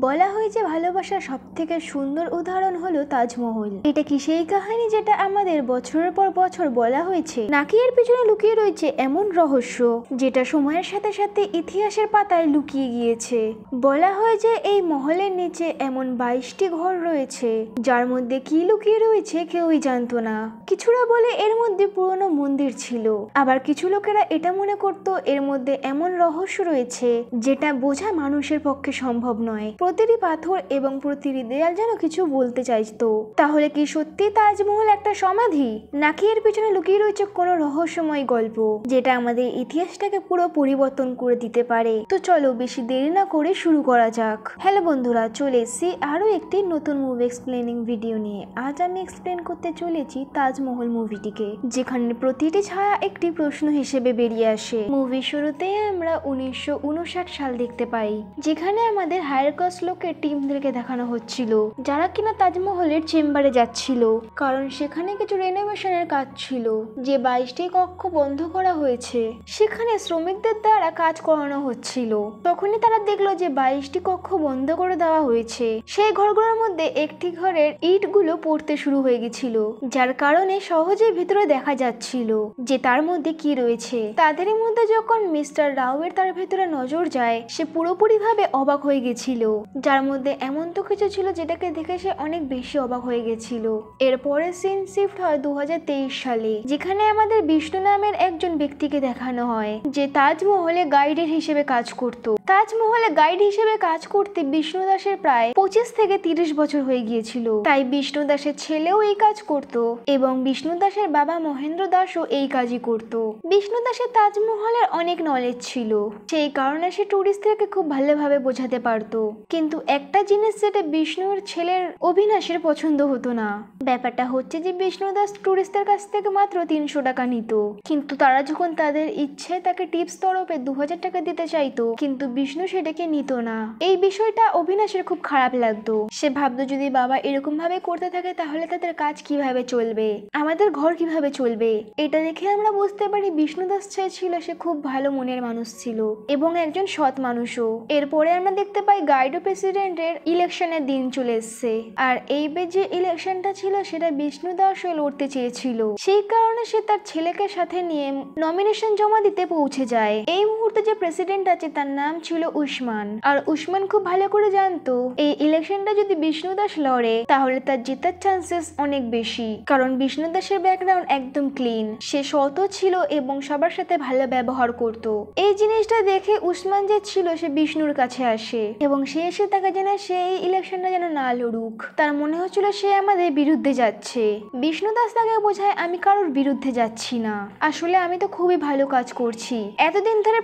বলা হয় যে ভালোবাসার সবথেকে সুন্দর উদাহরণ হলো তাজমহল। এটা কি সেই কাহিনী যেটা আমাদের বছরের পর বছর বলা হয়েছে, নাকি এর পিছনে লুকিয়ে রয়েছে এমন রহস্য যেটা সময়ের সাথে সাথে ইতিহাসের পাতায় লুকিয়ে গিয়েছে? বলা হয় যে এই মহলের নিচে এমন 22টি ঘর রয়েছে যার মধ্যে কি লুকিয়ে রয়েছে কেউই জানতো না। কিছুরা বলে এর মধ্যে পুরনো মন্দির ছিল, আবার কিছু লোকেরা এটা মনে করত এর মধ্যে এমন রহস্য রয়েছে যেটা বোঝা মানুষের পক্ষে সম্ভব নয়। প্রতিটি পাথর এবং প্রতিটি দেয়াল যেন কিছু বলতে চাইতো। তাহলে কি সত্যি তাজমহল একটা সমাধি, নাকি এর পিছনে লুকিয়ে রয়েছে কোনো রহস্যময় গল্প যেটা আমাদের ইতিহাসটাকে পুরো পরিবর্তন করে দিতে পারে? তো চলো বেশি দেরি না করে শুরু করা যাক। হ্যালো বন্ধুরা, চলে এসেছি আরো একটি নতুন মুভি এক্সপ্লেনিং ভিডিও নিয়ে। আজ আমি এক্সপ্লেন করতে চলেছি তাজমহল মুভিটিকে, যেখানে প্রতিটি ছায়া একটি প্রশ্ন হিসেবে বেরিয়ে আসে। মুভি শুরুতেই আমরা 1959 সাল দেখতে পাই, যেখানে আমাদের হায়ার কাস্ট লোকের টিমদেরকে দেখানো হচ্ছিল যারা কিনা তাজমহলের চেম্বারে যাচ্ছিল, কারণ সেখানে কিছু রেনোভেশনের কাজ ছিল। যে 22টি কক্ষ বন্ধ করা হয়েছে সেখানে শ্রমিকদের দ্বারা কাজ করানো হচ্ছিল। তখনই তারা দেখলো যে 22টি কক্ষ বন্ধ করে দেওয়া হয়েছে। সেই ঘরগুলোর মধ্যে একটি ঘরের ইটগুলো পড়তে শুরু হয়ে গেছিল, যার কারণে সহজেই ভিতরে দেখা যাচ্ছিল যে তার মধ্যে কি রয়েছে। তাদের মধ্যে যখন মিস্টার রাওয়ের তার ভেতরে নজর যায়, সে পুরোপুরি ভাবে অবাক হয়ে গেছিল, যার মধ্যে এমন তো কিছু ছিল যেটাকে দেখে সে অনেক বেশি অবাক হয়ে গেছিল। এরপরে সিন শিফট হয় 2023 সালে, যেখানে আমাদের বিষ্ণু নামের একজন ব্যক্তিকে দেখানো হয় যে তাজমহলে গাইডের হিসেবে কাজ করত। তাজমহলে গাইড হিসেবে কাজ করতে বিষ্ণু দাসের প্রায় 25 থেকে 30 বছর হয়ে গিয়েছিল। তাই বিষ্ণু দাসের ছেলেও এই কাজ করত এবং বিষ্ণু দাসের বাবা মহেন্দ্র দাসও এই কাজই করত। বিষ্ণু দাসের তাজমহলের অনেক নলেজ ছিল, সেই কারণে সে টুরিস্টদেরকে খুব ভালোভাবে বোঝাতে পারত। কিন্তু একটা জিনিস যেটা বিষ্ণুর ছেলের অভিনাশের পছন্দ হতো না, ব্যাপারটা হচ্ছে যে বিষ্ণু দাস টুরিস্টদের কাছ থেকে মাত্র 300 টাকা নিত, কিন্তু তারা যখন তাদের ইচ্ছে তাকে টিপস তরফে 2000 টাকা দিতে চাইতো, কিন্তু বিষ্ণু সেটাকে নিত না। এই বিষয়টা অভিনাশের খুব খারাপ লাগতো। সে ভাবতো যদি বাবা এরকম ভাবে করতে থাকে তাহলে তাদের কাজ কিভাবে চলবে, আমাদের ঘর কিভাবে চলবে। এটা দেখে আমরা বুঝতে পারি বিষ্ণু দাস ছিল সে খুব ভালো মনের মানুষ ছিল এবং একজন সৎ মানুষও। এরপরে আমরা দেখতে পাই গাইডো প্রেসিডেন্টের ইলেকশনের দিন চলে এসছে, আর এই যে ইলেকশনটা ছিল সেটা বিষ্ণু দাসও লড়তে চেয়েছিল। সেই কারণে সে তার ছেলেকে সাথে নিয়ে নমিনেশন জমা দিতে পৌঁছে যায়। এই মুহূর্তে যে প্রেসিডেন্ট আছে তার নাম ছিল উসমান, আর উসমান খুব ভালো করে জানতো এই ইলেকশনটা যদি বিষ্ণু দাস লড়ে তাহলে তার জেতার চান্সেস অনেক বেশি, কারণ বিষ্ণু দাসের ব্যাকগ্রাউন্ড একদম ক্লিন, সে সৎ ছিল এবং সবার সাথে ভালো ব্যবহার করত। এই জিনিসটা দেখে উসমান যে ছিল সে বিষ্ণুর কাছে আসে এবং সে এসে তাকে জানায় সে এই ইলেকশনটা যেন না লড়ুক। তার মনে হচ্ছিল সে আমাদের বিরুদ্ধে যাচ্ছে। বিষ্ণু দাস তাকে বোঝায় আমি কারোর বিরুদ্ধে যাচ্ছি না, আসলে আমি তো খুবই ভালো কাজ করছি। এতদিন ধরে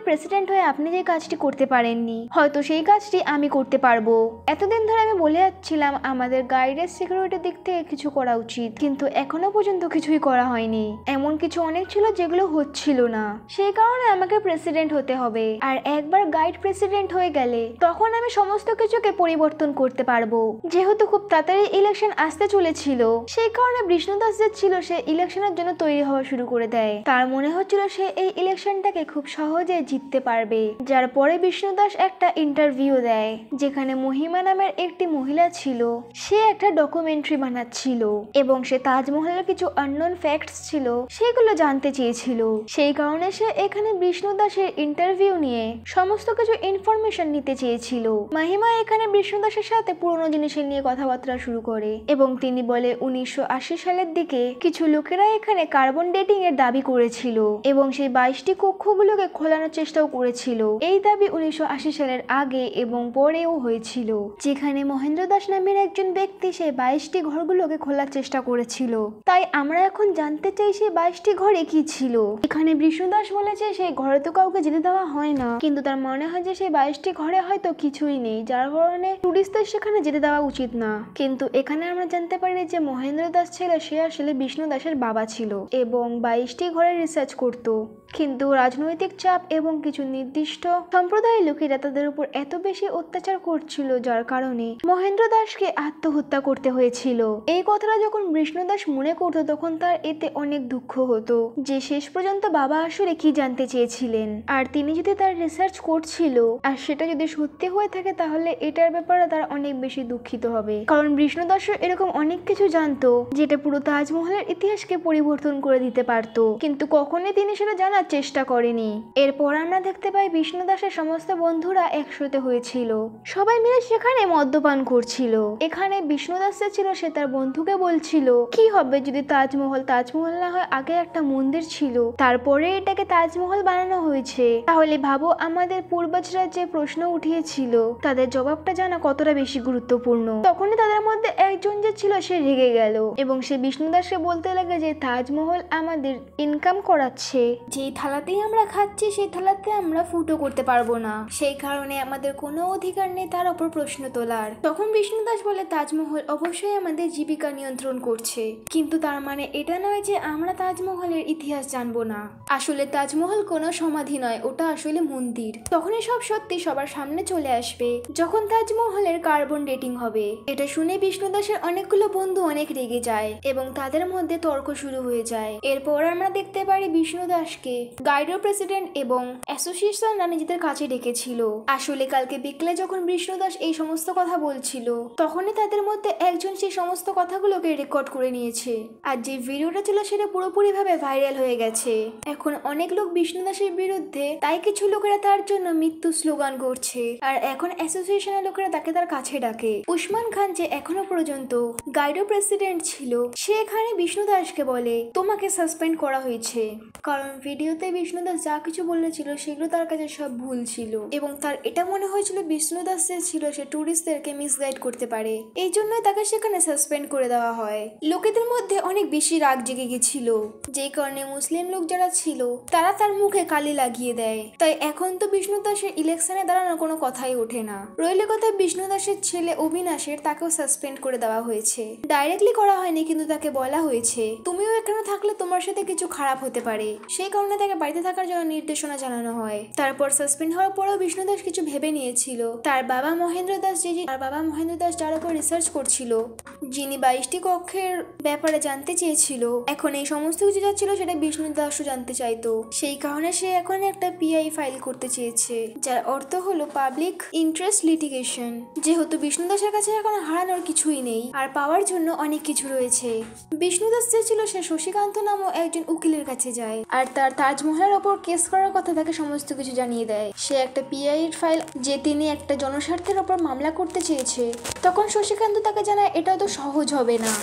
প্রেসিডেন্ট হয়ে আপনি যে কাজটি করতে পারেননি, হয়তো সেই কাজটি আমি করতে পারবো। এতদিন ধরে আমি বলে যাচ্ছিলাম আমাদের গাইডের সিকিউরিটির দিক থেকে কিছু করা উচিত, কিন্তু এখনো পর্যন্ত কিছুই করা হয়নি। এমন কিছু অনেক ছিল যেগুলো হচ্ছিল না, সেই কারণে আমাকে প্রেসিডেন্ট হতে হবে। আর একবার গাইড প্রেসিডেন্ট হয়ে গেলে তখন আমি সমস্ত কিছুকে পরিবর্তন করতে পারবো। যেহেতু খুব তাড়াতাড়ি ইলেকশন আসতে চলেছিল, সেই কারণে বিষ্ণু দাস যে ছিল সে ইলেকশনের জন্য তৈরি হওয়া শুরু করে দেয়। তার মনে হচ্ছিল সে এই ইলেকশনটাকে খুব সহজে জিততে পারবে। যার পরে বিষ্ণু দাস একটা ইন্টারভিউ দেয়, যেখানে মহিমা নামের একটি মহিলা ছিল, সে একটা ডকুমেন্টারি বানাচ্ছিল এবং সে তাজমহলের কিছু আননোন ফ্যাক্টস ছিল সেগুলো জানতে চেয়েছিল। সেই কারণে সে এখানে বিষ্ণু দাসের ইন্টারভিউ নিয়ে সমস্ত কিছু ইনফরমেশন নিতে চেয়েছিল। মহিমা এখানে বিষ্ণু দাসের সাথে পুরনো জিনিসের নিয়ে কথাবার্তা শুরু করে এবং তিনি বলে 1980 সালের দিকে কিছু লোকেরা এখানে কার্বন ডেটিং এর দাবি করেছিল এবং সেই 22টি কক্ষগুলোকে খোলানোর চেষ্টাও করেছিল। এই দাবি 1980 সালের আগে এবং পরেও হয়েছিল, যেখানে মহেন্দ্র দাস নামের একজন ব্যক্তি সেই 22টি ঘরগুলোকে খোলার চেষ্টা করেছিল। তাই আমরা এখন জানতে চাই সেই 22টি ঘরে কি ছিল। এখানে বিষ্ণু দাস বলেছে সেই ঘরে তো কাউকে যেতে দেওয়া হয় না, কিন্তু তার মনে হয় যে সেই 22টি ঘরে হয়তো কিছুই নেই, যার কারণে টুরিস্টদের সেখানে যেতে দেওয়া উচিত না। কিন্তু এখানে আমরা জানতে পারি যে মহেন্দ্র দাস ছিল সে আসলে বিষ্ণু দাসের বাবা ছিল এবং 22টি ঘরে রিসার্চ করত। কিন্তু রাজনৈতিক চাপ এবং কিছু নির্দিষ্ট সম্প্রদায়ের লোকেরা তাদের উপর এত বেশি অত্যাচার করছিল যার কারণে মহেন্দ্র দাসকে আত্মহত্যা করতে হয়েছিল। এই কথাটা যখন বিষ্ণু দাস মনে করতো তখন তার এতে অনেক দুঃখ হতো যে শেষ পর্যন্ত বাবা আসলে কি জানতে চেয়েছিলেন, আর তিনি যদি তার রিসার্চ করছিল আর সেটা যদি সত্যি হয়ে থাকে তাহলে এটার ব্যাপারে তার অনেক বেশি দুঃখিত হবে, কারণ বিষ্ণু দাস এরকম অনেক কিছু জানতো যেটা পুরো তাজমহলের ইতিহাসকে পরিবর্তন করে দিতে পারতো, কিন্তু কখনোই তিনি সেটা জানার চেষ্টা করেনি। এরপর আমরা দেখতে পাই বিষ্ণু দাসের সমস্ত বন্ধুরা একসাথে হয়েছিল, সবাই মিলে সেখানে মদ্যপান করছিল। এখানে বিষ্ণু দাস ছিল সে তার বন্ধুকে বলছিল কি হবে যদি তাজমহল না হয় আগে একটা মন্দির ছিল তারপরে এটাকে তাজমহল বানানো হয়েছে, তাহলে ভাবো আমাদের পূর্বজরা যে প্রশ্ন উঠিয়েছিল তাদের জবাবটা জানা কতটা বেশি গুরুত্বপূর্ণ। তখনই তাদের মধ্যে একজন যে ছিল সে রেগে গেল এবং সে বিষ্ণু দাসকে বলতে লাগে যে তাজমহল আমাদের ইনকাম করাচ্ছে, যেই থালাতেই আমরা খাচ্ছি সেই থালাতে আমরা ফুটো করতে পারবো না, সেই কারণে আমাদের কোনো অধিকার নেই তার উপর প্রশ্ন তোলার। তখন বিষ্ণু দাস বলে তাজমহল অবশ্যই আমাদের জীবিকা নিয়ন্ত্রণ করছে, কিন্তু তার মানে এটা নয় যে আমরা তাজমহলের ইতিহাস জানবো না। আসলে তাজমহল কোনো সমাধি নয়, ওটা আসলে মন্দির। তখনই সব সত্যি সবার সামনে চলে আসবে যখন তাজমহলের কার্বন ডেটিং হবে। এটা শুনে বিষ্ণু দাসের অনেকগুলো বন্ধু অনেক রেগে যায় এবং তাদের মধ্যে তর্ক শুরু হয়ে যায়। এরপর আমরা দেখতে পারি বিষ্ণু দাসকে গাইডো প্রেসিডেন্ট এবং অ্যাসোসিয়েশনরা নিজেদের কাছে ডেকেছিল। আসলে কালকে বিকেলে যখন বিষ্ণু দাস এই সমস্ত কথা বলছিল তখনই তাদের মধ্যে একজন সেই সমস্ত কথাগুলোকে রেকর্ড করে নিয়েছে, আর যে ভিডিওটা ছিল সেটা পুরোপুরি ভাবে ভাইরাল হয়ে গেছে। এখন অনেক লোক বিষ্ণু দাসের বিরুদ্ধে, তাই কিছু লোকেরা তার জন্য মৃত্যু স্লোগান করছে, আর এখন অ্যাসোসিয়েশনের লোকেরা তাকে তার কাছে ডাকে। উসমান খান যে এখনো পর্যন্ত গাইডো প্রেসিডেন্ট ছিল সে এখানে বিষ্ণু দাসকে বলে তোমাকে সাসপেন্ড করা হয়েছে, কারণ ভিডিওতে বিষ্ণু দাস যা কিছু বলেছিল সেগুলো তার কাছে সব ভুল ছিল এবং তার এটা মনে হয়েছিল বিষ্ণু দাস যে ছিল সে টুরিস্টদেরকে মিসগাইড করতে পারে, এই জন্যই তাকে সেখানে সাসপেন্ড করে দেওয়া হয়। লোকেদের মধ্যে অনেক বেশি রাগ জেগে গেছিল, যেই কারণে মুসলিম লোক যারা ছিল তারা তার মুখে কালি লাগিয়ে দেয়। তাই এখন তো বিষ্ণু দাসের ইলেকশনে দাঁড়ানোর কোনো কথাই ওঠে না। রইলে কথা বিষ্ণু দাসের ছেলে অবিনাশের, তাকেও সাসপেন্ড করে দেওয়া হয়েছে। ডাইরেক্টলি করা হয়নি কিন্তু তাকে বলা হয়েছে তুমিও এখানে থাকলে তোমার সাথে কিছু খারাপ হতে পারে, সেই কারণে তাকে বাড়িতে থাকার জন্য নির্দেশনা জানানো হয়। তারপর সাসপেন্ড হওয়ার পরেও বিষ্ণু দাস কিছু ভেবে নিয়েছিল। তার বাবা মহেন্দ্র দাস যার উপর রিসার্চ করছিল, যিনি 22টি কক্ষের ব্যাপারে জানতে চেয়েছিল, এখন এই সমস্ত কিছু যাচ্ছিল সেটা বিষ্ণু দাসও জানতে চাইতো, সেই কারণে সে এখন একটা পিআই ফাইল করতে চেয়েছে, যার অর্থ হলো পাবলিক ইন্টারেস্ট লিটিগেশন। যেহেতু বিষ্ণু দাসের কাছে এখন হারানোর কিছুই নেই আর পাওয়ার জন্য অনেক কিছু রয়েছে, বিষ্ণু দাস যে ছিল সে শশীকান্ত নামও একজন উকিলের কাছে যায় আর তার তাজমহলের ওপর কেস করার কথা তাকে সমস্ত কিছু জানিয়ে দেয়। সে একটা পিআই ফাইল যে তিনি একটা জনস্বার্থের ওপর মামলা করতে চেয়েছে। তখন শশীকান্ত তাকে জানায় এটা তো সহজ হবে না,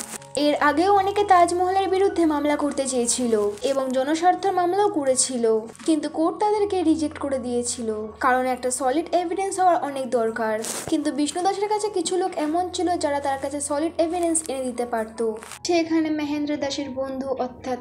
এর আগেও অনেকে তাজমহলের বিরুদ্ধে মামলা করতে চেয়েছিল এবং জনস্বার্থের মামলাও করেছিল, কিন্তু কোর্ট তাদেরকে রিজেক্ট করে দিয়েছিল কারণ একটা সলিড এভিডেন্স হওয়ার অনেক দরকার। কিন্তু বিষ্ণু দাসের কাছে কিছু লোক এমন ছিল যারা তার কাছে সলিড এভিডেন্স এনে দিতে পারতো। সেখানে মহেন্দ্র দাসের বন্ধু অর্থাৎ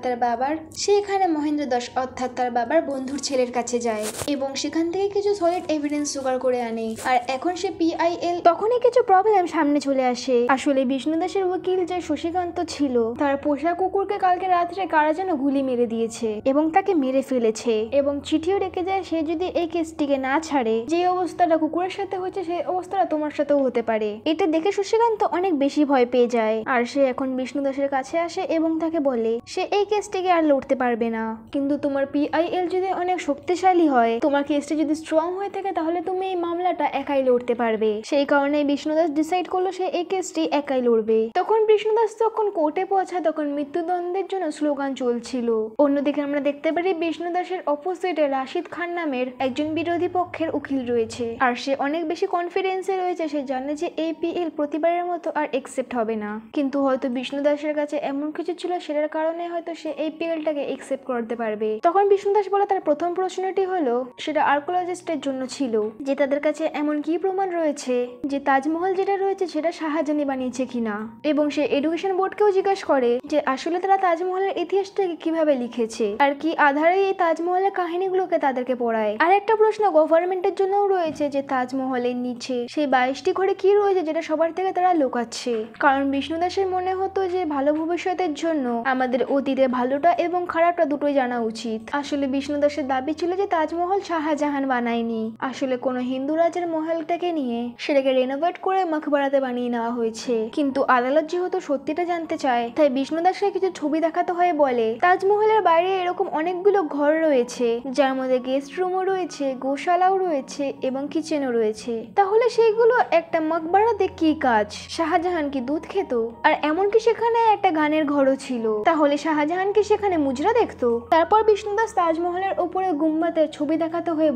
তার বাবার বন্ধুর ছেলের কাছে যায় এবং সেখান থেকে কিছু সলিড এভিডেন্স জোগাড় করে আনে। আর এখন সে পিআইএল, তখনই কিছু প্রবলেম সামনে চলে আসে। আসলে বিষ্ণু দাসের উকিল যে শশীকান্ত ছিল তার পোষা কুকুরকে কালকে রাত্রে কারা যেন গুলি মেরে দিয়েছে এবং তাকে মেরে ফেলেছে এবং চিঠিও রেখে যায় সে যদি এই কেসটিকে না ছাড়ে যে অবস্থাটা কুকুরের সাথে হচ্ছে সেই অবস্থাটা তোমার সাথেও হতে পারে। এটা দেখে শশীকান্ত অনেক বেশি ভয় পেয়ে যায় আর সে এখন বিষ্ণু দাসের কাছে আসে এবং তাকে বলে সে এই কেসটিকে আর লড়তে পারবে না, কিন্তু তোমার পিআইএল যদি অনেক শক্তিশালী হয়, তোমার কেসটা যদি স্ট্রং হয়ে থাকে তাহলে তুমি এই মামলাটা একাই লড়তে পারবে। সেই কারণে বিষ্ণু দাস ডিসাইড করলো সে এই কেসটি একাই লড়বে। তখন বিষ্ণু দাস যখন কোর্টে পৌঁছায় তখন মৃত্যুদণ্ডের জন্য স্লোগান চলছিল। অন্যদিকে আমরা দেখতে পারি বিষ্ণু দাসের অপোজিটে রাশিদ খান নামের একজন বিরোধী পক্ষের উকিল রয়েছে আর সে অনেক বেশি কনফিডেন্সে রয়েছে। সে জানে যে এই পিএল প্রতিবারের মতো আর একসেপ্ট হবে না, কিন্তু হয়তো বিষ্ণু দাসের কাছে এমন কিছু ছিল সেটার কারণে হয়তো সে এই পিএলটাকে একসেপ্ট করতে পারবে। তখন বিষ্ণু দাস বলে তার প্রথম প্রশ্নটি হলো সেটা আর্কিওলজিস্টের জন্য ছিল যে তাদের কাছে এমন কি প্রমাণ রয়েছে যে তাজমহল যেটা রয়েছে সেটা শাহজাহানই বানিয়েছে কিনা, এবং সে এডুকেশন বোর্ডকেও জিজ্ঞাসা করে যে আসলে তারা তাজমহলের ইতিহাসটাকে কিভাবে লিখেছে আর কি আধারে এই তাজমহলের কাহিনীগুলোকে তাদেরকে পড়ায়। আর একটা প্রশ্ন গভর্নমেন্টের জন্যও রয়েছে যে তাজমহলের নিচে সেই 22টি ঘরে কি রয়েছে যেটা সবার থেকে তারা লুকাচ্ছে। কারণ বিষ্ণু দাসের মনে হতো যে ভালো ভবিষ্যতের জন্য আমাদের অতীতে ভালোটা এবং খারাপটা দুটোই জানা উচিত। আসলে বিষ্ণু দাসের দাবি ছিল যে তাজমহল শাহজাহান বানায়নি, আসলে কোনো হিন্দু রাজের মহলটাকে নিয়ে সেটাকে রেনোভেট করে মকবরাতে বানিয়ে নেওয়া হয়েছে। কিন্তু আদালত যেহেতু সত্যিটা জানতে চায় তাই বিষ্ণু দাসকে কিছু ছবি দেখাতে হয়ে বলে তাজমহলের বাইরে এরকম অনেকগুলো ঘর রয়েছে যার মধ্যে গেস্ট রুমও রয়েছে, গোশালাও রয়েছে এবং কিচেনও রয়েছে। তাহলে সেইগুলো একটা মকবরাতে কি কাজ? শাহজাহান কি দুধ খেত? আর এমনকি সেখানে একটা গানের ঘরও ছিল, তাহলে শাহজাহান কি সেখানে মুজরা দেখতো? তারপর বিষ্ণু দাস তাজমহলের উপরে গুম্বাদের ছবি দেখাতে হয়ে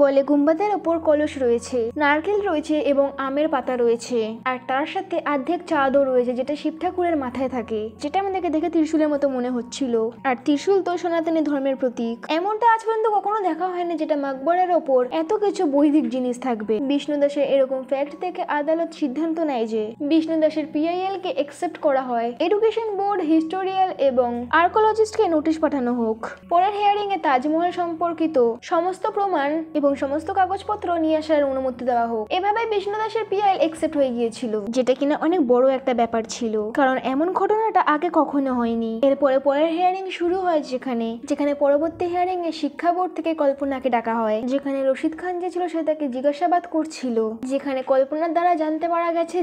বলে গুম্বাদের ওপর কলস রয়েছে, নারকেল রয়েছে এবং আমের পাতা রয়েছে আর তার সাথে অর্ধেক চাঁদও রয়েছে যেটা শিব ঠাকুরের মাথায় থাকে, যেটা আমাদেরকে দেখে ত্রিশূলের মতো মনে হচ্ছিল। আর ত্রিশূল তো সনাতনী ধর্মের প্রতীক। এমনটা আজ পর্যন্ত কখনো দেখা হয়নি যেটা মকবরের ওপর এত কিছু বৈদিক জিনিস থাকবে। বিষ্ণু দাসের এরকম ফ্যাক্ট থেকে আদালত সিদ্ধান্ত নেয় যে বিষ্ণু দাসের PIL কে একসেপ্ট করা হয়, এডুকেশন বোর্ড, হিস্টোরিয়াল এবং আর্কোলজিস্টকে নোটিশ পাঠানো হোক। পরের হিয়ারিং এ তাজমহল সম্পর্কিত সমস্ত প্রমাণ এবং সমস্ত কাগজপত্র নিয়ে আসার অনুমতি দেওয়া হোক। এভাবে বিষ্ণু দাসের PIL একসেপ্ট হয়ে গিয়েছিল, যেটা কিনা অনেক বড় একটা ব্যাপার ছিল, কারণ এমন ঘটনাটা আগে কখনো হয়নি। এরপরে পরের হিয়ারিং শুরু হয় যেখানে পরবর্তী হিয়ারিং এ শিক্ষা বোর্ড থেকে কল্পনাকে ডাকা হয়, যেখানে রশিদ খান যে ছিল সে তাকে জিজ্ঞাসাবাদ করছিল, যেখানে কল্পনার দ্বারা জানতে পারা গেছে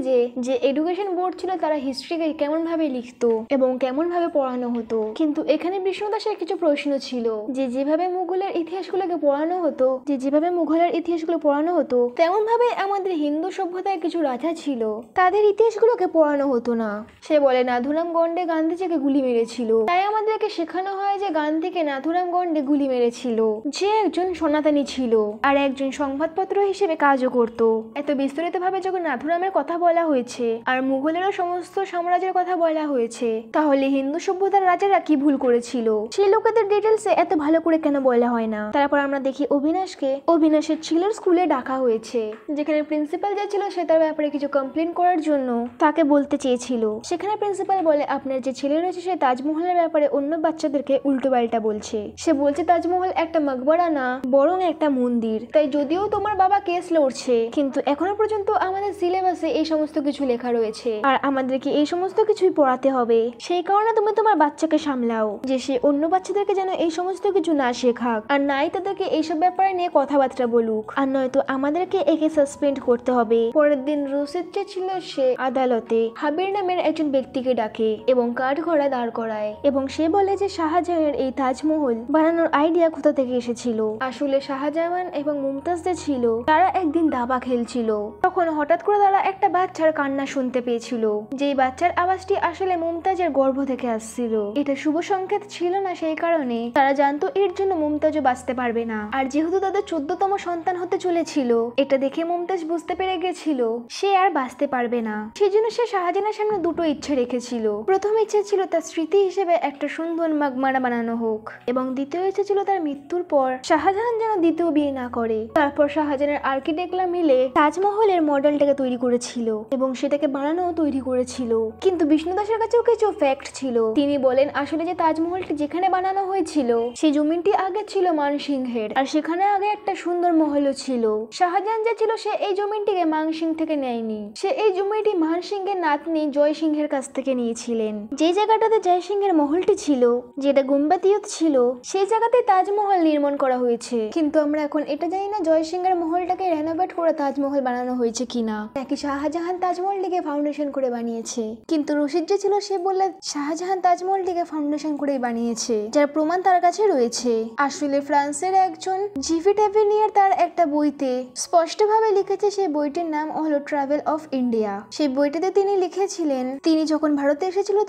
যে এডুকেশন বোর্ড ছিল তারা হিস্ট্রিকে কেমন ভাবে লিখতো এবং কেমন ভাবে পড়ানো হতো। কিন্তু এখানে বিষ্ণু দাসের কিছু প্রশ্ন ছিল যে যেভাবে মুঘলের ইতিহাসগুলোকে পড়ানো হতো তেমন ভাবে আমাদের হিন্দু সভ্যতায় কিছু রাজা ছিল, তাদের ইতিহাসগুলোকে পড়ানো হতো না। সে বলে নাথুরাম গন্ডে গান্ধীজিকে গুলি মেরেছিল, তাই আমাদেরকে শেখানো হয় যে গান্ধীকে নাথুরাম গন্ডে গুলি মেরেছিল, যে একজন সনাতনী ছিল আর একজন সংবাদপত্র হিসেবে কাজও করত। এত বিস্তারিত ভাবে যখন নাথুরামের কথা বলা হয়েছে আর মুঘলেরও সমস্ত সাম্রাজ্যের কথা বলা হয়েছে, তাহলে হিন্দু সভ্যতার রাজারা কি ভুল করেছিল সেই লোকেদের ডিটেলসে এত ভালো করে কেন বলা হয় না? তারপর আমরা দেখি অবিনাশের ছেলের স্কুলে ডাকা হয়েছে, যেখানে প্রিন্সিপাল যে ছিল সে তার ব্যাপারে কিছু কমপ্লেন করার জন্য তাকে বলতে চেয়েছিল। সেখানে প্রিন্সিপাল বলে আপনার যে ছেলে রয়েছে সে তাজমহলের ব্যাপারে অন্য বাচ্চাদেরকে উল্টো পাল্টা বলছে। সে বলছে তাজমহল একটা মকবরা না বরং একটা মন্দির, তাই যদিও তোমার বাবা কেস লড়ছে কিন্তু এখনো পর্যন্ত আমাদের সিলেবাসে এই সমস্ত কিছু লেখা রয়েছে আর আমাদেরকে এই সমস্ত কিছুই পড়াতে হবে। সেই কারণে তুমি তোমার বাচ্চাকে সামলাও যে সে অন্য বাচ্চাদেরকে যেন এই সমস্ত কিছু না শেখাক আর নাই তাদেরকে এইসব ব্যাপারে নিয়ে কথাবার্তা বলুক, আর নয়তো আমাদেরকে একে সাসপেন্ড করতে হবে। পরের দিন রশিদ যে ছিল সে আদালতে হাবির নামের একজন ব্যক্তিকে ডাকে এবং কাঠগড়া দাঁড় করায় এবং সে বলে যে শাহজাহানের এই তাজমহল বানানোর আইডিয়া কোথা থেকে এসেছিল। আসলে শাহজাহান এবং মুমতাজ যে ছিল তারা একদিন দাবা খেলছিল, তখন হঠাৎ করে তারা একটা বাচ্চার কান্না শুনতে পেয়েছিল, যেই বাচ্চার আওয়াজটি আসলে মুমতাজের গর্ভ থেকে আসছিল। এটা শুভ সংকেত ছিল না, সেই কারণে তারা জানতো এর জন্য মুমতাজও বাঁচতে পারবে না। আর যেহেতু তাদের 14তম সন্তান হতে চলেছিল, এটা দেখে মুমতাজ বুঝতে পেরে গেছিল সে আর বাঁচতে পারবে না। সেই জন্য সে শাহজাহানের সামনে দুটো ইচ্ছে রেখেছিল। প্রথম ইচ্ছে ছিল তার স্মৃতি হিসেবে একটা সুন্দর মকবরা বানানো হোক এবং দ্বিতীয় ইচ্ছে ছিল তার মৃত্যুর পর শাহজাহান যেন দ্বিতীয় বিয়ে না করে। তারপর শাহজাহানের আর্কিটেক্টরা মিলে তাজমহলের মডেলটাকে তৈরি করেছিল এবং সেটাকে বানানো তৈরি করেছিল। কিন্তু বিষ্ণু দাসের কাছেও কিছু ফ্যাক্ট ছিল। তিনি বলেন আসলে যে তাজমহলটি যেখানে বানানো হয়েছিল সেই জমিনটি আগে ছিল মানসিংহের আর সেখানে আগে একটা সুন্দর মহলও ছিল। শাহজাহান যে ছিল সে এই জমিনটিকে মানসিং থেকে নেয়নি, সে এই জমিটি মানসিংহের নাতনি জয় সিংহের কাছ থেকে নিয়েছিলেন। যে জায়গাটাতে জয় সিংহের মহলটি ছিল যেটা গুম্বাদিয়ত ছিল সেই জায়গাতে তাজমহল নির্মাণ করা হয়েছে। কিন্তু আমরা এখন এটা জানি না জয় সিংহের মহলটাকে রেনোভেট করে তাজমহল বানানো হয়েছে কিনা, নাকি শাহজাহান তাজমহলটিকে ফাউন্ডেশন করে বানিয়েছে। কিন্তু রশিদ যে ছিল সে বললে শাহজাহান তাজমহলটিকে ফাউন্ডেশন করেই বানিয়েছে, যার প্রমাণ তার কাছে রয়েছে। আসলে ফ্রান্সের একজন জিভি টেভিনিয়ার তার একটা বইতে স্পষ্টভাবে লিখেছে, সেই বইটির নাম হলো ট্রাভেল অফ ইন্ডিয়া। সেই বইটিতে তিনি লিখেছিলেন তিনি যখন ভারতে এসেছিল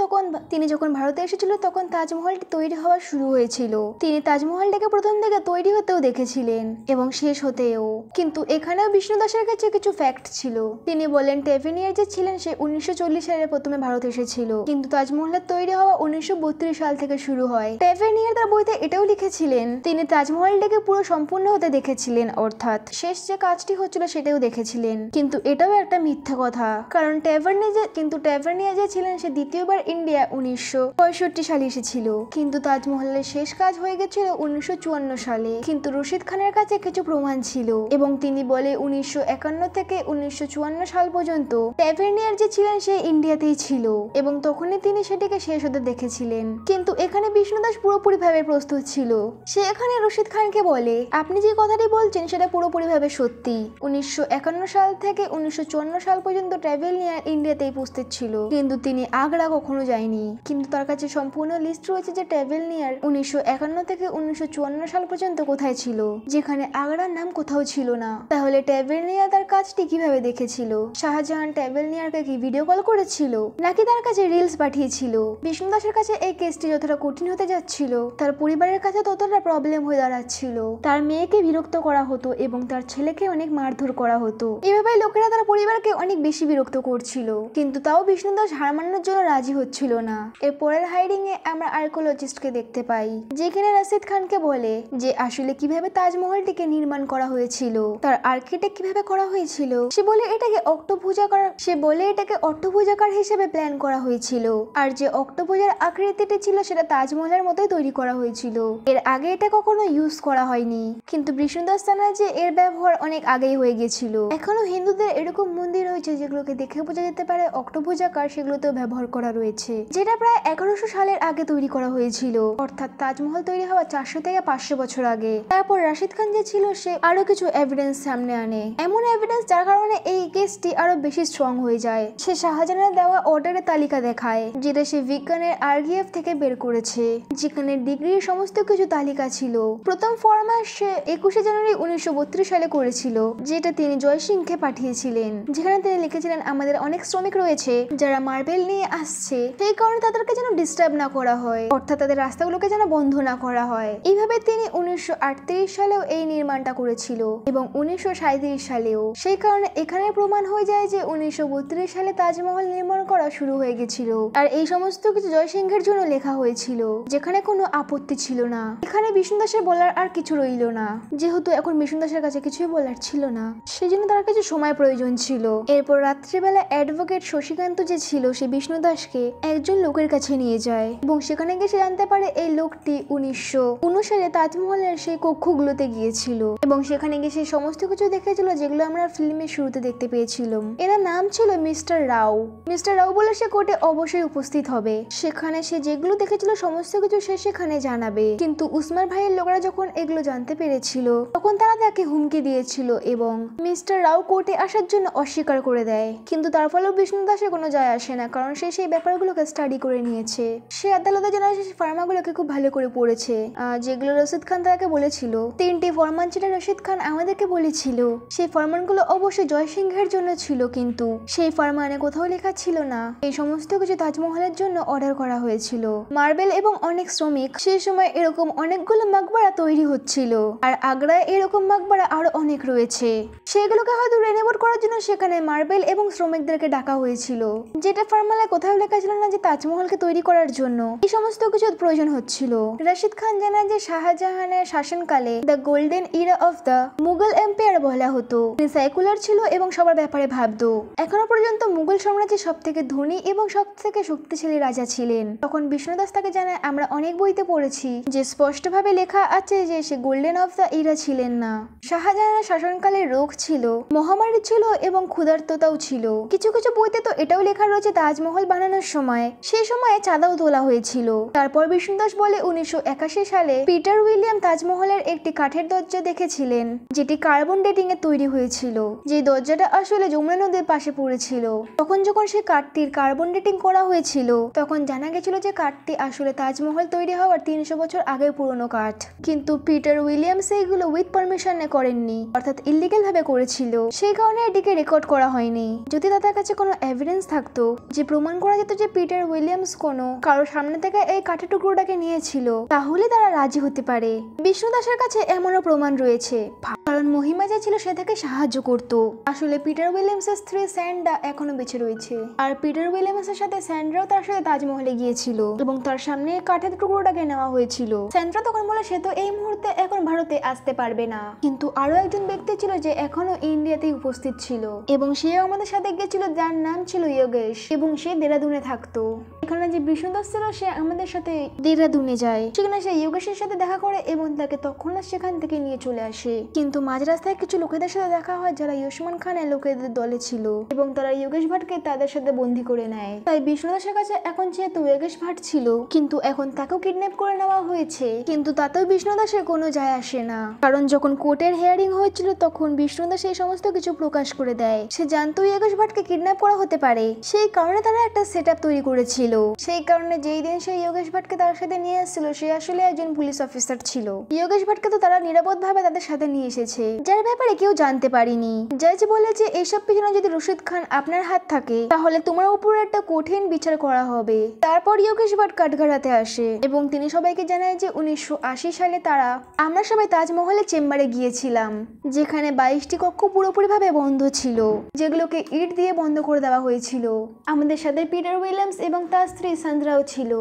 তখন তাজমহলটি তৈরি হওয়া শুরু হয়েছিল। তিনি তাজমহলটাকে প্রথম থেকে তৈরি হতেও দেখেছিলেন এবং শেষ হতেও। কিন্তু এখানেও বিষ্ণু দাসের কাছে কিছু ফ্যাক্ট ছিল। তিনি বলেন টেভিনিয়ার যে ছিলেন সে 1940 সালে প্রথমে ভারত এসেছিল, কিন্তু তাজমহলের তৈরি হওয়া 1932 সাল থেকে শুরু হয়। টেভিনিয়ার তার বইতে এটাও লিখেছিলেন তিনি তাজমহলটাকে পুরো সম্পূর্ণ হতে দেখেছিলেন, অর্থাৎ শেষ যে কাজটি হচ্ছিল সেটাও দেখেছিলেন। কিন্তু এটাও একটা মিথ্যা কথা, কারণ টেভিনিয়া যে এসেছিলেন সে দ্বিতীয়বার ইন্ডিয়া 1965 সালে এসেছিল, কিন্তু তাজমহলের শেষ কাজ হয়ে গেছিল 1954 সালে। কিন্তু রশিদ খানের কাছে কিছু প্রমাণ ছিল এবং তিনি বলে 1951 থেকে 1954 সাল পর্যন্ত ট্যাভের্নিয়ার যে ছিলেন সে ইন্ডিয়াতেই ছিল এবং তখনই তিনি সেটিকে শেষ হতে দেখেছিলেন। কিন্তু এখানে বিষ্ণুদাস পুরোপুরিভাবে প্রস্তুত ছিল। সে এখানে রশিদ খানকে বলে, আপনি যে কথাটি বলছেন সেটা পুরোপুরিভাবে সত্যি। 1951 সাল থেকে 1954 সাল পর্যন্ত ট্যাভের্নিয়ার ইন্ডিয়াতেই উপস্থিত ছিল, কিন্তু তিনি আগ্রা কখনো যায়নি। কিন্তু তার কাছে সম্পূর্ণ লিস্ট রয়েছে যে ট্যাভের্নিয়ার 1951 থেকে 1954 সাল পর্যন্ত কোথায় ছিল, যেখানে আগ্রার নাম কোথাও ছিল না। তাহলে ট্যাভের্নিয়ার তার কাজটি কিভাবে দেখেছিল? শাহজাহান ট্যাভের্নিয়ারকে কি ভিডিও কল করেছিল, নাকি তার কাছে রিলস পাঠিয়েছিল? বিষ্ণুদাসের কাছে এই কেসটি যতটা কঠিন হতে যাচ্ছিল, তার পরিবারের কাছে ততটা প্রবলেম হয়ে দাঁড়াচ্ছিল। তার মেয়েকে বিরক্ত করা হতো এবং তার ছেলেকে অনেক মারধর করা হতো। এভাবে লোকেরা তার পরিবারকে অনেক বেশি বিরক্ত করছিল, কিন্তু তাও বিষ্ণুদাস হার মানানোর জন্য রাজি হচ্ছিল না। এর পরের হাইডিং এ আমরা আর্কিওলজিস্টকে দেখতে পাই, যেখানে রশিদ খানকে বলে যে আসলে কিভাবে তাজমহলটিকে নির্মাণ করা হয়েছিল, তার আর্কিটেক্ট কিভাবে করা হয়েছিল। সে বলে এটাকে অষ্টভুজাকার হিসেবে প্ল্যান করা হয়েছিল, আর যে অক্টোভুজার আকৃতিটি ছিল সেটা তাজমহলের মতোই তৈরি করা হয়েছিল। এর আগে এটা কখনো ইউজ করা হয়নি, কিন্তু বিষ্ণুদাস জানায় যে এর ব্যবহার অনেক আগেই হয়ে গেছিল। এখনো হিন্দুদের এরকম মন্দির রয়েছে যেগুলোকে দেখে বোঝা যেতে পারে অক্টোভুজাকার, সেগুলোতেও ব্যবহার করা রয়েছে, যেটা প্রায় 1100 সালের আগে তৈরি করা হয়েছিল, অর্থাৎ তাজমহল তৈরি হওয়া 400 থেকে 500 বছর আগে। তারপর রশিদ খান যে ছিল সে আরো কিছু এভিডেন্স সামনে আনে, এমন এভিডেন্স যার কারণে এই কেসটি আরো বেশি স্ট্রং হয়ে যায়। সে শাহজাহানের দেওয়া অর্ডারের তালিকা দেখায়, যেটা সে বিজ্ঞানের আরগিএফ থেকে বের করেছে, যেখানে ডিগ্রির সমস্ত কিছু তালিকা ছিল। প্রথম ফরম্যাট সে 21 জানুয়ারি 1932 সালে করেছিল, যেটা তিনি জয়সিংকে পাঠিয়েছিলেন, যেখানে তিনি লিখেছিলেন আমাদের অনেক শ্রমিক রয়েছে যারা মার্বেল নিয়ে আসছে, সেই কারণে তাদেরকে যেন ডিস্টার্ব না করা হয়, অর্থাৎ তাদের রাস্তাগুলোকে যেন বন্ধ না করা হয়। এইভাবে তিনি 1938 সালেও এই নির্মাণটা করেছিল এবং 1937 সালেও। সেই কারণে এখানে প্রমাণ হয়ে যায় যে 1932 সালে তাজমহল নির্মাণ করা শুরু হয়ে গেছিল, আর এই সমস্ত কিছু জয়সিংহের জন্য লেখা হয়েছিল, যেখানে কোনো আপত্তি ছিল না। এখানে বিষ্ণুদাসের বলার আর কিছু রইল না, যেহেতু এখন বিষ্ণুদাসের কাছে কিছুই বলার ছিল না, সেজন্য তার কিছু সময় প্রয়োজন ছিল। এরপর রাত্রিবেলা অ্যাডভোকেট শশীকান্ত যে ছিল সে বিষ্ণুদাসকে একজন লোকের কাছে নিয়ে যায় এবং সেখানে গিয়ে সে জানতে পারে এই লোকটি 1909 সালে তাজমহলের সেই কক্ষগুলোতে গিয়েছিল এবং সেখানে গিয়ে সে সমস্ত কিছু দেখেছিল যেগুলো আমরা ফিল্মের শুরুতে দেখতে পেয়েছিলাম। এর নাম ছিল মিস্টার রাও। মিস্টার রাও বলে সে কোর্টে অবশ্যই উপস্থিত হবে, সেখানে সে যেগুলো দেখেছিল সমস্ত কিছু সে সেখানে জানাবে। কিন্তু উসমান ভাইয়ের লোকেরা যখন এগুলো জানতে পেরেছিল তখন তারা তাকে হুমকি দিয়েছিল এবং মিস্টার রাও কোর্টে আসার জন্য অস্বীকার করে দেয়। কিন্তু তার ফলেও বিষ্ণুদাসের কোনো যায় আসে না, কারণ সে সেই ব্যাপারগুলোকে স্টাডি করে নিয়েছে। সে আদালতে জানায় সে ফার্মাগুলোকে খুব ভালো করে পড়েছে, যেগুলো রশিদ খান তাকে বলেছিল। 3টি ফরমান যেটা রশিদ খান আমাদেরকে বলেছিল সেই ফরমানগুলো অবশ্যই জয়সিংহের জন্য ছিল, কিন্তু সেই ফরমানে কোথাও লেখা ছিল না এই সমস্ত কিছু তাজমহলের জন্য অর্ডার করা হয়েছিল। মার্বেল এবং অনেক শ্রমিক সেই সময় এরকম অনেকগুলো মাকবারা তৈরি হচ্ছিল, আর আগ্রায় এরকম মাকবারা আরো অনেক রয়েছে। সেগুলোকে হয়তো রেনোভেট করার জন্য সেখানে মার্বেল এবং শ্রমিকদেরকে ডাকা হয়েছিল, যেটা ফরমালে কোথাও লেখা ছিল না যে তাজমহলকে তৈরি করার জন্য এই সমস্ত কিছু প্রয়োজন হচ্ছিল। রশিদ খান জানায় যে শাহজাহানের শাসনকালে the golden Ira of the Mughal empire বলা হতো। তিনি সেকুলার ছিল এবং সবার ব্যাপারে ভাবতো। এখনো পর্যন্ত মুঘল সাম্রাজ্যের সব থেকে ধনী এবং সব থেকে শক্তিশালী রাজা ছিলেন। তখন বিষ্ণুদাস তাকে জানায় আমরা অনেক বইতে পড়েছি যে স্পষ্টভাবে লেখা আছে যে সে গোল্ডেন অফ দ্য ইরা ছিলেন না। শাহজাহানের শাসনকালে রোগ ছিল, মহামারী ছিল এবং ক্ষুধার্ততাও ছিল। কিছু কিছু বইতে তো এটাও লেখা রয়েছে তাজমহল বানানোর সময় সেই সময়ে চাঁদাও তোলা হয়েছিল। তারপর বিষ্ণুদাস বলে 1981 সালে পিটার উইলিয়াম তাজমহলের একটি কাঠের দরজা দেখেছিলেন, যেটি কার্বন ডেটিং এ তৈরি হয়েছিল। যে দরজাটা আসলে যমুনা নদীর পাশে পড়েছিল। তখন যখন সে কাঠটির কার্বন ডেটিং করা হয়েছিল তখন জানা গেছিল যে কাঠটি আসলে তাজমহল তৈরি হওয়ার 300 বছর আগে পুরনো কাঠ। কিন্তু পিটার উইলিয়ামস এইগুলো উইথ পারমিশনে করেননি, অর্থাৎ ইলিগাল ভাবে করেছিল। সেই কারণে এটিকে রেকর্ড করা হয়নি। যদি তাদের কাছে কোনো এভিডেন্স থাকতো যে প্রমাণ করা যেত যে পিটার উইলিয়ামস কোনো কারোর সামনে থেকে এই কাঠের টুকরোটাকে নিয়েছিল, তাহলে তারা রাজি হতে পারে। বিষ্ণুদাসের কাছে এমনও প্রমাণ রয়েছে, কারণ মহিমা যে ছিল সে তাকে সাহায্য করত। আসলে পিটার উইলিয়ামসের স্ত্রী স্যান্ডা এখনো বেঁচে রয়েছে, আর পিটার উইলিয়ামসের সাথে স্যান্ড্রাও তার সাথে তাজমহলে গিয়েছিল এবং তার সামনে কাঠের টুকরোটাকে নেওয়া হয়েছিল। স্যান্ড্রা তখন বলে সে তো এই মুহূর্তে এখন ভারতে আসতে পারবে না, কিন্তু আরো একজন ব্যক্তি ছিল যে এখনো ইন্ডিয়াতেই উপস্থিত ছিল এবং সেও আমাদের সাথে গিয়েছিল, যার নাম ছিল যোগেশ। এবং এবং সে দেরাদুনে থাকতো। এখানে যে বিষ্ণুদাস ছিল সে আমাদের সাথে দেরাদুনে যায়, সেখানে সে যোগেশের সাথে দেখা করে এবং তাকে তৎক্ষণাৎ সেখান থেকে নিয়ে চলে আসে। কিন্তু মাঝ রাস্তায় কিছু লোকেদের সাথে দেখা হয় যারা ইউসমান খানের লোকেদের দলে ছিল এবং তারা যোগেশ ভাটকে তাদের সাথে বন্দী করে নেয়। তাই বিষ্ণুদাসের কাছে এখন যেহেতু যোগেশ ভাট ছিল, কিন্তু এখন তাকেও কিডন্যাপ করে নেওয়া হয়েছে, কিন্তু তাতেও বিষ্ণুদাসের কোনো যায় আসে না, কারণ যখন কোর্টের হিয়ারিং হয়েছিল তখন বিষ্ণুদাস এই সমস্ত কিছু প্রকাশ করে দেয়। সে জানতো যোগেশ ভাটকে কিডন্যাপ করা হতে পারে, সেই কারণে তারা একটা সেটআপ তৈরি করেছিল। সেই কারণে যেই দিন সে যোগেশ ভাটকে তার সাথে নিয়ে আসছিল সে আসলে একজন পুলিশ অফিসার ছিল। যোগেশ ভাটকে তো তারা নিরাপদ ভাবে তাদের সাথে নিয়ে এসেছে, যার ব্যাপারে কেউ জানতে পারেনি। জাজ বলে যে এইসব পিছনে যদি রশিদ খান আপনার হাত থাকে তাহলে তোমার উপর একটা কঠিন বিচার করা হবে। তারপর যোগেশ ভাট কাঠগড়াতে আসে এবং তিনি সবাইকে জানায় যে 1980 সালে আমরা সবাই তাজমহলের চেম্বারে গিয়েছিলাম, যেখানে 22টি কক্ষ পুরোপুরিভাবে বন্ধ ছিল, যেগুলোকে ইট দিয়ে বন্ধ করে দেওয়া হয়েছিল। আমাদের সাথে পিটার উইলিয়ামস এবং তার স্ত্রী সান্দ্রাও ছিল।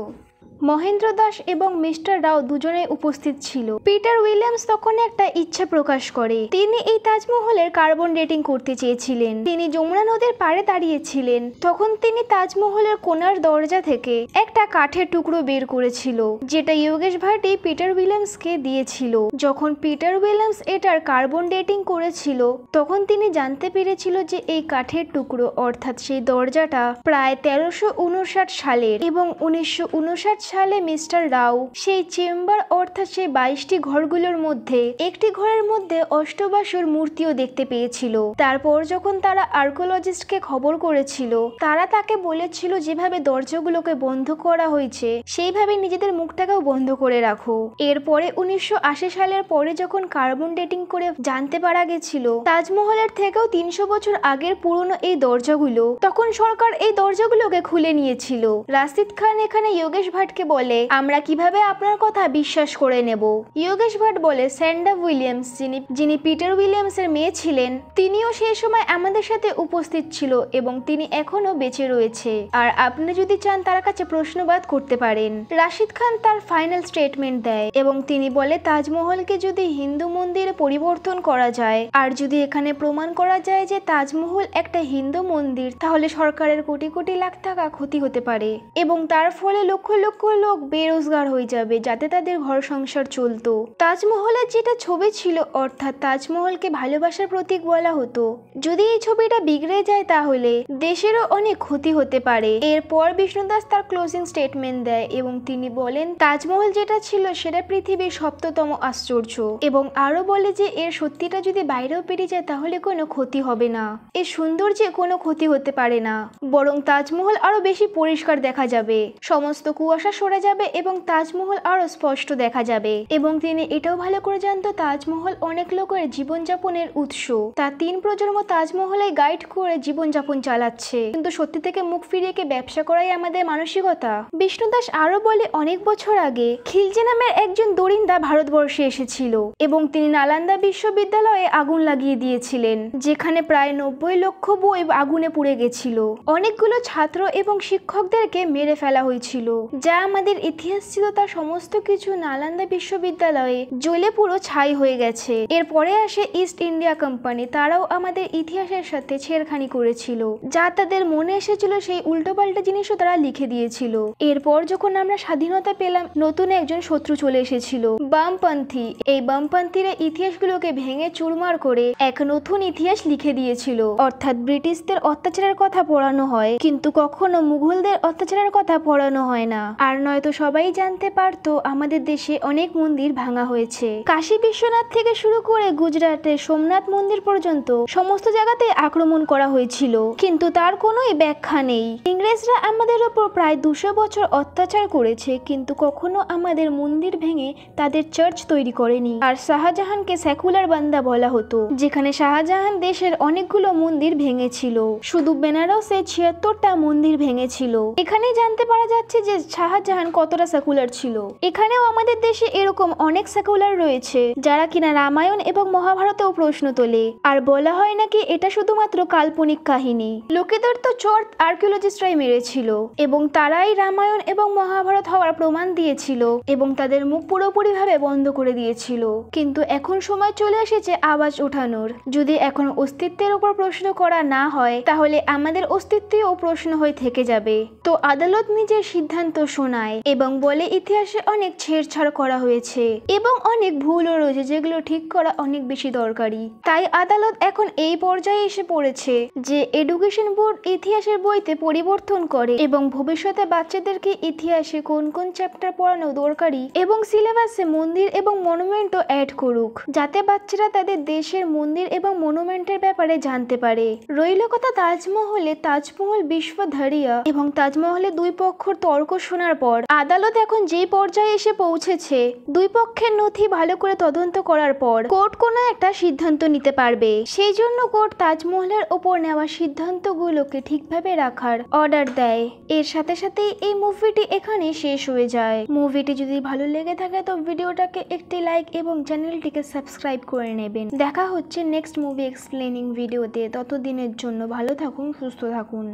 মহেন্দ্র দাস এবং মিস্টার রাও দুজনেই উপস্থিত ছিল। পিটার উইলিয়ামস তখন একটা ইচ্ছা প্রকাশ করে, তিনি এই তাজমহলের কার্বন ডেটিং করতে চেয়েছিলেন। তিনি যমুনা নদীর পাড়ে দাঁড়িয়েছিলেন, তখন তিনি তাজমহলের কোণার দরজা থেকে একটা কাঠের টুকরো বের করেছিল, যেটা যোগেশ ভাটই পিটার উইলিয়ামসকে দিয়েছিল। যখন পিটার উইলিয়ামস এটার কার্বন ডেটিং করেছিল তখন তিনি জানতে পেরেছিল যে এই কাঠের টুকরো অর্থাৎ সেই দরজাটা প্রায় 1359 সালের এবং 1959 সালে মিস্টার রাও সেই চেম্বার অর্থাৎ সেই 22টি ঘরগুলোর মধ্যে একটি ঘরের মধ্যে অষ্টবাসুর মূর্তিও দেখতে পেয়েছিল। তারপর যখন তারা আর্কিওলজিস্টকে খবর করেছিল, তারা তাকে বলেছিল যেভাবে দরজাগুলোকে বন্ধ করা হয়েছে সেইভাবে নিজেদের মুখটাকেও বন্ধ করে রাখো। এরপরে 1980 সালের পরে যখন কার্বন ডেটিং করে জানতে পারা গেছিল তাজমহলের থেকেও 300 বছর আগের পুরনো এই দরজাগুলো, তখন সরকার এই দরজাগুলোকে খুলে নিয়েছিল। রাশিদ খান এখানে যোগেশ ভাটকে বলে, আমরা কিভাবে আপনার কথা বিশ্বাস করে নেব? যোগেশ ভাট বলে, স্যান্ডা উইলিয়ামস যিনি পিটার উইলিয়ামসের মেয়ে ছিলেন, তিনিও সেই সময় আমাদের সাথে উপস্থিত ছিল এবং তিনি এখনো বেঁচে রয়েছে, আর আপনি যদি চান তার কাছে প্রশ্নবাদ করতে পারেন। রাশিদ খান তার ফাইনাল স্টেটমেন্ট দেয় এবং তিনি বলে, তাজমহলকে যদি হিন্দু মন্দিরে পরিবর্তন করা যায় আর যদি এখানে প্রমাণ করা যায় যে তাজমহল একটা হিন্দু মন্দির, তাহলে সরকারের কোটি কোটি লাখ টাকা ক্ষতি হতে পারে এবং তার ফলে লক্ষ লক্ষ লোক বেরোজগার হয়ে যাবে, যাতে তাদের ঘর সংসার চলতো। তাজমহলের যেটা ছবি ছিল অর্থাৎ তাজমহলকে ভালোবাসার প্রতীক বলা হতো, যদি এই ছবিটা বিগড়ে যায় তাহলে দেশেরও অনেক ক্ষতি হতে পারে। এরপর বিষ্ণুদাস তার ক্লোজিং স্টেটমেন্ট দেয় এবং তিনি বলেন, তাজমহল যেটা ছিল সেটা পৃথিবীর 7তম আশ্চর্য এবং আরো বলে যে এর সত্যিটা যদি বাইরেও পেরিয়ে যায় তাহলে কোনো ক্ষতি হবে না, এর সৌন্দর্যে কোনো ক্ষতি হতে পারে না, বরং তাজমহল আরো বেশি পরিষ্কার দেখা যাবে, সমস্ত কুয়াশা সরে যাবে এবং তাজমহল আরো স্পষ্ট দেখা যাবে। এবং তিনি এটাও ভালো করে জানতো তাজমহল অনেক লোকের জীবনযাপনের উৎস, তার 3 প্রজন্ম তাজমহলে গাইড করে জীবনযাপন চালাচ্ছে, কিন্তু সত্যি থেকে মুখ ফিরিয়ে ব্যবসা করাই আমাদের মানসিকতা। বিষ্ণুদাস আরো বলে, অনেক বছর আগে খিলজি নামের একজন দরিন্দা ভারতবর্ষে এসেছিল এবং তিনি নালন্দা বিশ্ববিদ্যালয়ে আগুন লাগিয়ে দিয়েছিলেন, যেখানে প্রায় 90 লক্ষ বই আগুনে পুড়ে গেছিল। অনেকগুলো ছাত্র এবং শিক্ষকদেরকে মেরে ফেলা হয়েছিল, যা আমাদের ইতিহাস ছিল তার সমস্ত কিছু নালন্দা বিশ্ববিদ্যালয়ে জ্বলে পুরো ছাই হয়ে গেছে। এরপরে আসে ইস্ট ইন্ডিয়া কোম্পানি, তারাও আমাদের ইতিহাসের সাথে ছেড়খানি করেছিল, যা তাদের মনে এসেছিল সেই উল্টোপাল্টা জিনিসও তারা লিখে দিয়েছিল। এরপর যখন আমরা স্বাধীনতা পেলাম নতুন একজন শত্রু চলে এসেছিল, বামপন্থী। এই বামপন্থীরা ইতিহাসগুলোকে ভেঙে চুরমার করে এক নতুন ইতিহাস লিখে দিয়েছিল, অর্থাৎ ব্রিটিশদের অত্যাচারের কথা পড়ানো হয় কিন্তু কখনো মুঘলদের অত্যাচারের কথা পড়ানো হয় না। আর নয়তো সবাই জানতে পারতো আমাদের দেশে অনেক মন্দির ভাঙা হয়েছে, কাশী বিশ্বনাথ থেকে শুরু করে গুজরাটের সোমনাথ মন্দির পর্যন্ত সমস্ত জায়গাতে আক্রমণ করা হয়েছিল, কিন্তু তার কোনোই ব্যাখ্যা নেই। ইংরেজরা আমাদের ওপর প্রায় 200 বছর অত্যাচার করেছে কিন্তু কখনো আমাদের মন্দির ভেঙে তাদের চার্চ তৈরি করেনি। আর শাহজাহানকে সেকুলার বান্দা বলা হতো, যেখানে শাহজাহান দেশের অনেকগুলো মন্দির ভেঙেছিল, শুধু বেনারসে 76টা মন্দির ভেঙেছিল। এখানেই জানতে পারা যাচ্ছে যে শাহজাহান শাহজাহান কতটা সেকুলার ছিল। এখানেও আমাদের দেশে এরকম অনেক সেকুলার রয়েছে যারা কিনা রামায়ণ এবং মহাভারতেও প্রশ্ন তোলে আর বলা হয় নাকি এটা শুধুমাত্র কাল্পনিক কাহিনী। লোকেদের তো চট আর্কিওলজিস্টরাই মেরেছিল এবং তারাই রামায়ণ এবং মহাভারত হওয়ার প্রমাণ দিয়েছিল এবং তাদের মুখ পুরোপুরিভাবে বন্ধ করে দিয়েছিল। কিন্তু এখন সময় চলে এসেছে আওয়াজ ওঠানোর। যদি এখন অস্তিত্বের উপর প্রশ্ন করা না হয় তাহলে আমাদের অস্তিত্বও প্রশ্ন হয়ে থেকে যাবে। তো আদালত নিজের সিদ্ধান্ত শোনায় এবং বলে ইতিহাসে অনেক ছেড়ছাড় করা হয়েছে এবং অনেক ভুলও রয়েছে যেগুলো ঠিক করা অনেক বেশি দরকারি। তাই আদালত এখন এই পর্যায়ে এসে পড়েছে যে এডুকেশন বোর্ড ইতিহাসের বইতে পরিবর্তন করে এবং ভবিষ্যতে বাচ্চাদেরকে ইতিহাসে কোন কোন চ্যাপ্টার পড়ানো দরকারি এবং সিলেবাসে মন্দির এবং মনুমেন্টও অ্যাড করুক, যাতে বাচ্চারা তাদের দেশের মন্দির এবং মনুমেন্টের ব্যাপারে জানতে পারে। রইল কথা তাজমহলে, তাজমহল বিশ্বধারিয়া এবং তাজমহলে দুই পক্ষের তর্ক শোনার পর আদালত এখন যে পর্যায়ে এসে পৌঁছেছে, দুই পক্ষের নথি ভালো করে তদন্ত করার পর কোর্ট কোনো একটা সিদ্ধান্ত নিতে পারবে। সেই জন্য কোর্ট তাজমহলের ওপর নেওয়া সিদ্ধান্তগুলোকে ঠিকভাবে রাখার অর্ডার দেয়। এর সাথে সাথে এই মুভিটি এখানে শেষ হয়ে যায়। মুভিটি যদি ভালো লেগে থাকে তো ভিডিওটাকে একটি লাইক এবং চ্যানেলটিকে সাবস্ক্রাইব করে নেবেন। দেখা হচ্ছে নেক্সট মুভি এক্সপ্লেনিং ভিডিওতে। ততদিনের জন্য ভালো থাকুন, সুস্থ থাকুন।